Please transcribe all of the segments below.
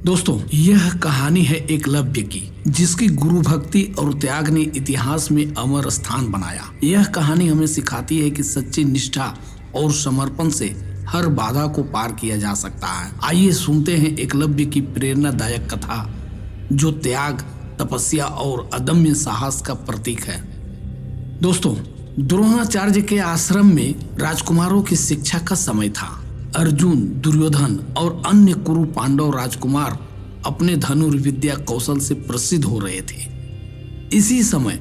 दोस्तों, यह कहानी है एकलव्य की, जिसकी गुरु भक्ति और त्याग ने इतिहास में अमर स्थान बनाया। यह कहानी हमें सिखाती है कि सच्ची निष्ठा और समर्पण से हर बाधा को पार किया जा सकता है। आइए सुनते हैं एकलव्य की प्रेरणादायक कथा, जो त्याग, तपस्या और अदम्य साहस का प्रतीक है। दोस्तों, द्रोणाचार्य के आश्रम में राजकुमारों की शिक्षा का समय था। अर्जुन, दुर्योधन और अन्य कुरु पांडव राजकुमार अपने धनुर्विद्या कौशल से प्रसिद्ध हो रहे थे। इसी समय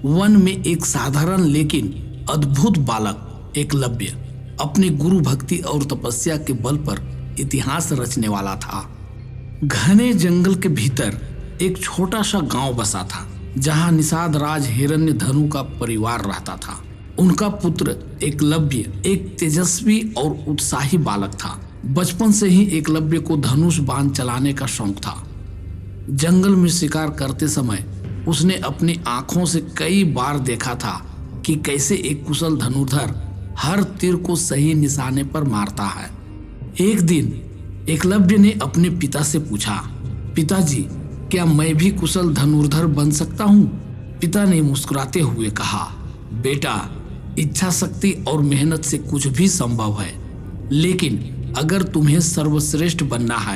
वन में एक साधारण लेकिन अद्भुत बालक एकलव्य अपने गुरु भक्ति और तपस्या के बल पर इतिहास रचने वाला था। घने जंगल के भीतर एक छोटा सा गांव बसा था, जहां निषाद राज हिरण्यधनु का परिवार रहता था। उनका पुत्र एकलव्य एक तेजस्वी और उत्साही बालक था। बचपन से ही एकलव्य को धनुष बाण चलाने का शौक था। जंगल में शिकार करते समय उसने अपनी आंखों से कई बार देखा था कि कैसे एक कुशल धनुर्धर हर तीर को सही निशाने पर मारता है। एक दिन एकलव्य ने अपने पिता से पूछा, पिताजी, क्या मैं भी कुशल धनुर्धर बन सकता हूँ? पिता ने मुस्कुराते हुए कहा, बेटा, इच्छा शक्ति और मेहनत से कुछ भी संभव है, लेकिन अगर तुम्हें सर्वश्रेष्ठ बनना है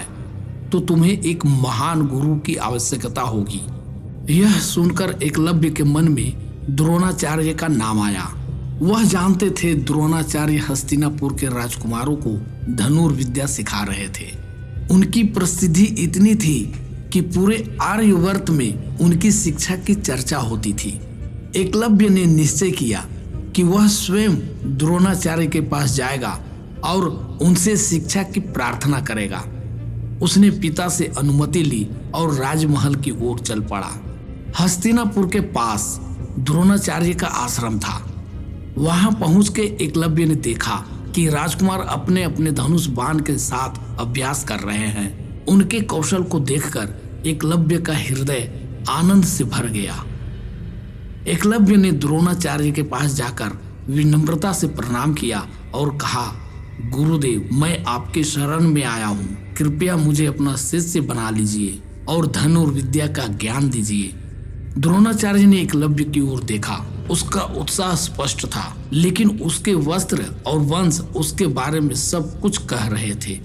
तो तुम्हें एक महान गुरु की आवश्यकता होगी। यह सुनकर एकलव्य के मन में द्रोणाचार्य का नाम आया। वह जानते थे द्रोणाचार्य हस्तिनापुर के राजकुमारों को धनुर्विद्या सिखा रहे थे। उनकी प्रसिद्धि इतनी थी कि पूरे आर्यवर्त में उनकी शिक्षा की चर्चा होती थी। एकलव्य ने निश्चय किया कि वह स्वयं द्रोणाचार्य के पास जाएगा और उनसे शिक्षा की प्रार्थना करेगा। उसने पिता से अनुमति ली और राजमहल की ओर चल पड़ा। हस्तिनापुर के पास द्रोणाचार्य का आश्रम था। वहां पहुंच के एकलव्य ने देखा कि राजकुमार अपने अपने धनुष बाण के साथ अभ्यास कर रहे हैं। उनके कौशल को देखकर एकलव्य का हृदय आनंद से भर गया। एकलव्य ने द्रोणाचार्य के पास जाकर विनम्रता से प्रणाम किया और कहा, गुरुदेव, मैं आपके शरण में आया हूँ। कृपया मुझे अपना शिष्य बना लीजिए और धनुर्विद्या का ज्ञान दीजिए। द्रोणाचार्य ने एकलव्य की ओर देखा। उसका उत्साह स्पष्ट था, लेकिन उसके वस्त्र और वंश उसके बारे में सब कुछ कह रहे थे।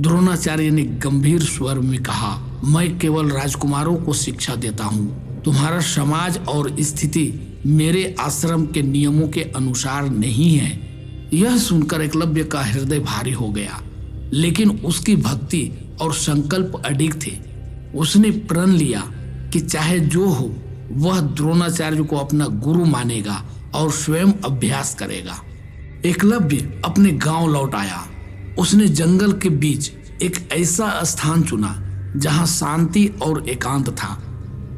द्रोणाचार्य ने गंभीर स्वर में कहा, मैं केवल राजकुमारों को शिक्षा देता हूँ। तुम्हारा समाज और स्थिति मेरे आश्रम के नियमों के अनुसार नहीं है। यह सुनकर एकलव्य का हृदय भारी हो गया, लेकिन उसकी भक्ति और संकल्प अडिग थे। उसने प्रण लिया कि चाहे जो हो, वह द्रोणाचार्य को अपना गुरु मानेगा और स्वयं अभ्यास करेगा। एकलव्य अपने गांव लौट आया। उसने जंगल के बीच एक ऐसा स्थान चुना जहां शांति और एकांत था।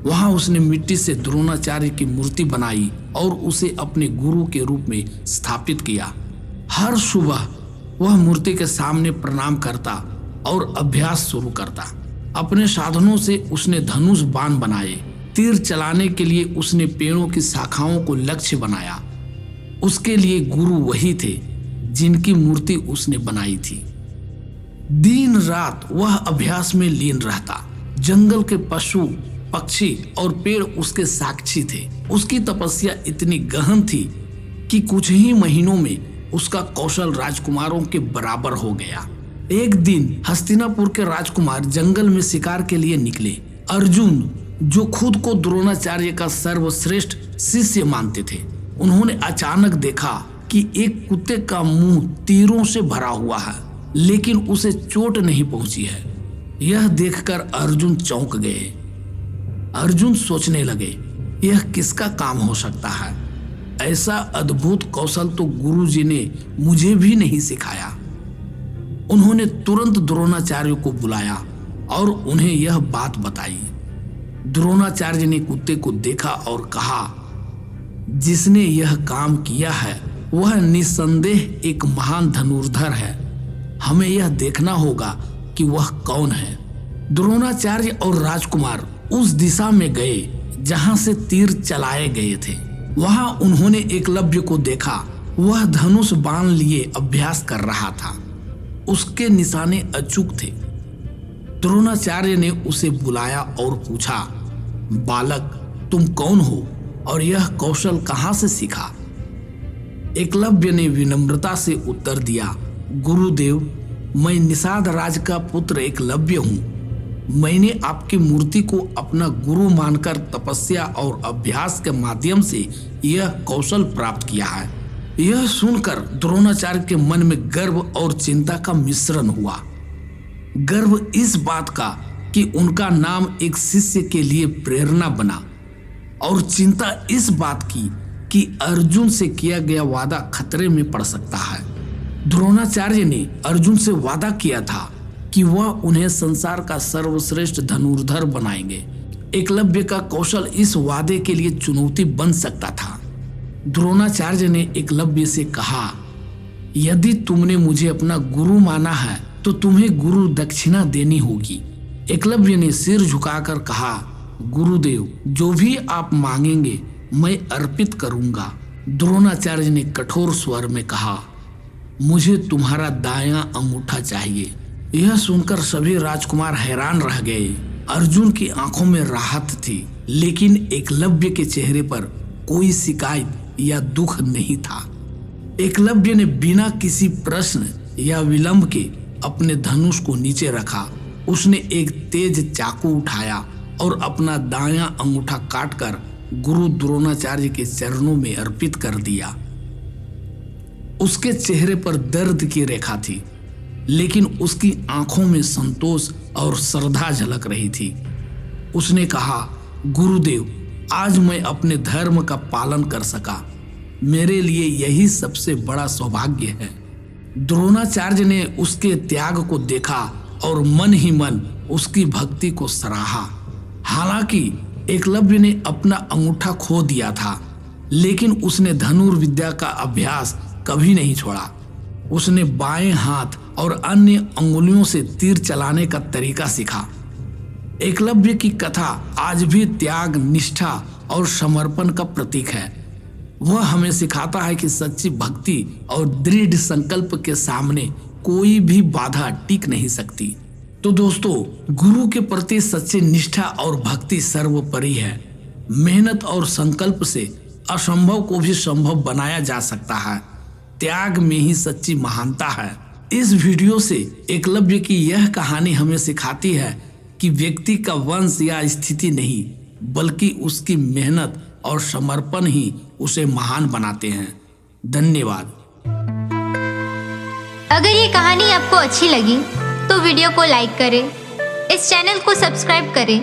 वहां उसने मिट्टी से द्रोणाचार्य की मूर्ति बनाई और उसे अपने गुरु के रूप में स्थापित किया। हर सुबह वह मूर्ति के सामने प्रणाम करता और अभ्यास शुरू करता। अपने साधनों से उसने धनुष बाण बनाए। तीर चलाने के लिए उसने पेड़ों की शाखाओं को लक्ष्य बनाया। उसके लिए गुरु वही थे जिनकी मूर्ति उसने बनाई थी। दिन रात वह अभ्यास में लीन रहता। जंगल के पशु, पक्षी और पेड़ उसके साक्षी थे। उसकी तपस्या इतनी गहन थी कि कुछ ही महीनों में उसका कौशल राजकुमारों के बराबर हो गया। एक दिन हस्तिनापुर के राजकुमार जंगल में शिकार के लिए निकले। अर्जुन, जो खुद को द्रोणाचार्य का सर्वश्रेष्ठ शिष्य मानते थे, उन्होंने अचानक देखा कि एक कुत्ते का मुंह तीरों से भरा हुआ है, लेकिन उसे चोट नहीं पहुंची है। यह देखकर अर्जुन चौंक गए। अर्जुन सोचने लगे, यह किसका काम हो सकता है? ऐसा अद्भुत कौशल तो गुरुजी ने मुझे भी नहीं सिखाया। उन्होंने तुरंत द्रोणाचार्य को बुलाया और उन्हें यह बात बताई। द्रोणाचार्य ने कुत्ते को देखा और कहा, जिसने यह काम किया है वह निस्संदेह एक महान धनुर्धर है। हमें यह देखना होगा कि वह कौन है। द्रोणाचार्य और राजकुमार उस दिशा में गए जहां से तीर चलाए गए थे। वहां उन्होंने एकलव्य को देखा। वह धनुष बाण लिए अभ्यास कर रहा था। उसके निशाने अचूक थे। द्रोणाचार्य ने उसे बुलाया और पूछा, बालक तुम कौन हो और यह कौशल कहाँ से सीखा? एकलव्य ने विनम्रता से उत्तर दिया, गुरुदेव, मैं निषाद राज का पुत्र एकलव्य हूँ। मैंने आपकी मूर्ति को अपना गुरु मानकर तपस्या और अभ्यास के माध्यम से यह कौशल प्राप्त किया है। यह सुनकर द्रोणाचार्य के मन में गर्व और चिंता का मिश्रण हुआ। गर्व इस बात का कि उनका नाम एक शिष्य के लिए प्रेरणा बना, और चिंता इस बात की कि अर्जुन से किया गया वादा खतरे में पड़ सकता है। द्रोणाचार्य ने अर्जुन से वादा किया था कि वह उन्हें संसार का सर्वश्रेष्ठ धनुर्धर बनाएंगे। एकलव्य का कौशल इस वादे के लिए चुनौती बन सकता था। द्रोणाचार्य ने एकलव्य से कहा, यदि तुमने मुझे अपना गुरु माना है तो तुम्हें गुरु दक्षिणा देनी होगी। एकलव्य ने सिर झुकाकर कहा, गुरुदेव, जो भी आप मांगेंगे मैं अर्पित करूंगा। द्रोणाचार्य ने कठोर स्वर में कहा, मुझे तुम्हारा दायां अंगूठा चाहिए। यह सुनकर सभी राजकुमार हैरान रह गए। अर्जुन की आंखों में राहत थी, लेकिन एकलव्य के चेहरे पर कोई शिकायत या दुख नहीं था। एकलव्य ने बिना किसी प्रश्न या विलंब के अपने धनुष को नीचे रखा। उसने एक तेज चाकू उठाया और अपना दायां अंगूठा काटकर गुरु द्रोणाचार्य के चरणों में अर्पित कर दिया। उसके चेहरे पर दर्द की रेखा थी, लेकिन उसकी आंखों में संतोष और श्रद्धा झलक रही थी। उसने कहा, गुरुदेव, आज मैं अपने धर्म का पालन कर सका। मेरे लिए यही सबसे बड़ा सौभाग्य है। द्रोणाचार्य ने उसके त्याग को देखा और मन ही मन उसकी भक्ति को सराहा। हालांकि एकलव्य ने अपना अंगूठा खो दिया था, लेकिन उसने धनुर्विद्या का अभ्यास कभी नहीं छोड़ा। उसने बाएं हाथ और अन्य अंगुलियों से तीर चलाने का तरीका सीखा। एकलव्य की कथा आज भी त्याग, निष्ठा और समर्पण का प्रतीक है। वह हमें सिखाता है कि सच्ची भक्ति और दृढ़ संकल्प के सामने कोई भी बाधा टिक नहीं सकती। तो दोस्तों, गुरु के प्रति सच्ची निष्ठा और भक्ति सर्वोपरि है। मेहनत और संकल्प से असंभव को भी संभव बनाया जा सकता है। त्याग में ही सच्ची महानता है। इस वीडियो से एकलव्य की यह कहानी हमें सिखाती है कि व्यक्ति का वंश या स्थिति नहीं, बल्कि उसकी मेहनत और समर्पण ही उसे महान बनाते हैं। धन्यवाद। अगर ये कहानी आपको अच्छी लगी तो वीडियो को लाइक करें, इस चैनल को सब्सक्राइब करें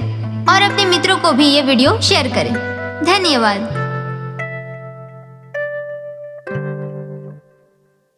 और अपने मित्रों को भी ये वीडियो शेयर करें। धन्यवाद।